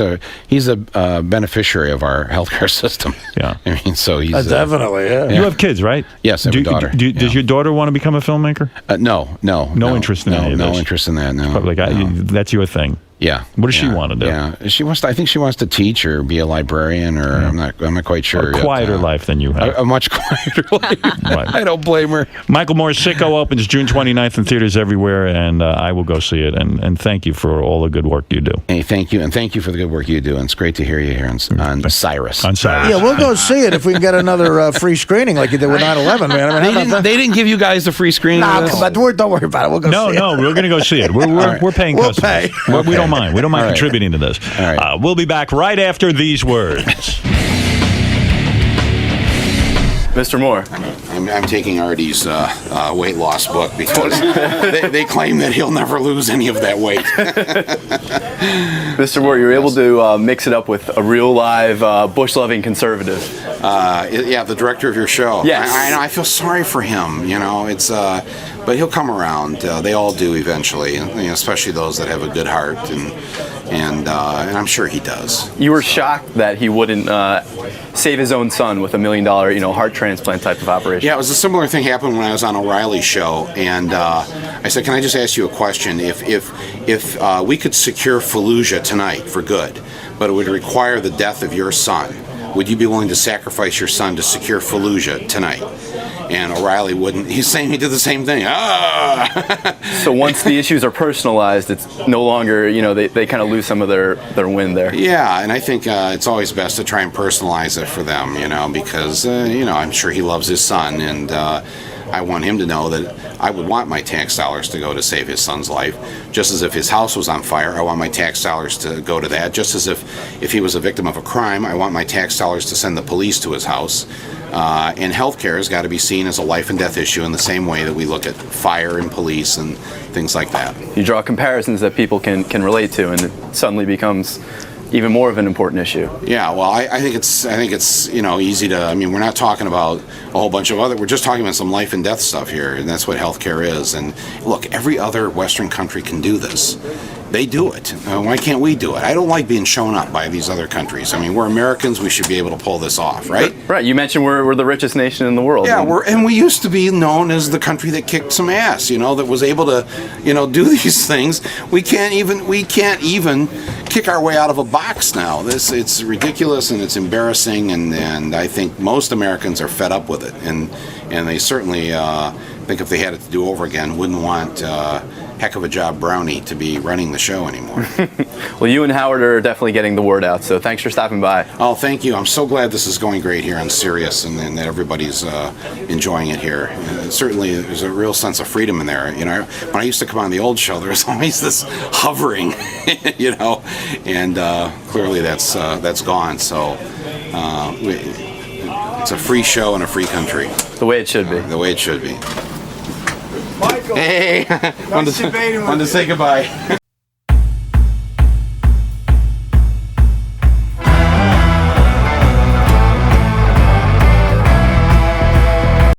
a beneficiary of our healthcare system. Yeah. I mean, so he's Definitely. Yeah. You have kids, right? Yes, I have a daughter. Does your daughter want to become a filmmaker? No. No interest in any of No this? interest in that. No. Like that's your thing. Yeah. What does she want to do? Yeah. She wants. I think she wants to teach or be a librarian, or I'm not quite sure. A quieter life than you have. A much quieter life. Right. I don't blame her. Michael Moore's Sicko opens June 29th in theaters everywhere, and I will go see it. And thank you for all the good work you do. Hey, thank you, and thank you for the good work you do. And it's great to hear you here on Cyrus. On Cyrus. Yeah, we'll go see it if we can get another free screening like you did with 9/11, man. I mean, They didn't give you guys the free screening. Nah, come on, don't worry about it. We'll go see it. No, we're going to go see it. We're paying We'll customers. pay. We don't mind. We don't mind All right. contributing to this. All right. We'll be back right after these words. Mr. Moore. I'm taking Artie's weight loss book because they claim that he'll never lose any of that weight. Mr. Moore, you're able to mix it up with a real live Bush-loving conservative. Yeah, the director of your show. Yes. I know. I feel sorry for him. It's but he'll come around. They all do eventually, especially those that have a good heart, and I'm sure he does. You were shocked that he wouldn't save his own son with $1 million, heart transplant type of operation. Yeah, it was a similar thing happened when I was on O'Reilly's show, and I said, "Can I just ask you a question? If we could secure Fallujah tonight for good, but it would require the death of your son, would you be willing to sacrifice your son to secure Fallujah tonight?" And O'Reilly wouldn't. He's saying he did the same thing. So once the issues are personalized, it's no longer, they kind of lose some of their win there. Yeah, and I think it's always best to try and personalize it for them, because, I'm sure he loves his son, and I want him to know that I would want my tax dollars to go to save his son's life. Just as if his house was on fire, I want my tax dollars to go to that. Just as if he was a victim of a crime, I want my tax dollars to send the police to his house. And healthcare has got to be seen as a life and death issue in the same way that we look at fire and police and things like that. You draw comparisons that people can relate to, and it suddenly becomes even more of an important issue. Yeah, well, I think it's easy to. I mean, we're not talking about a whole bunch of other. We're just talking about some life and death stuff here, and that's what healthcare is. And look, every other Western country can do this. They do it. Why can't we do it? I don't like being shown up by these other countries. I mean, we're Americans. We should be able to pull this off, right? Right. You mentioned we're the richest nation in the world. Yeah, and we used to be known as the country that kicked some ass. That was able to, do these things. We can't even kick our way out of a box now. It's ridiculous and it's embarrassing, and I think most Americans are fed up with it, and they certainly think if they had it to do over again, wouldn't want heck of a job Brownie to be running the show anymore. Well, you and Howard are definitely getting the word out, so thanks for stopping by. Oh, thank you. I'm so glad this is going great here on Sirius, and that everybody's enjoying it here. Certainly, there's a real sense of freedom in there. When I used to come on the old show, there was always this hovering, and clearly that's gone. So it's a free show in a free country. The way it should be. The way it should be. Michael, Hey, wanted to say goodbye.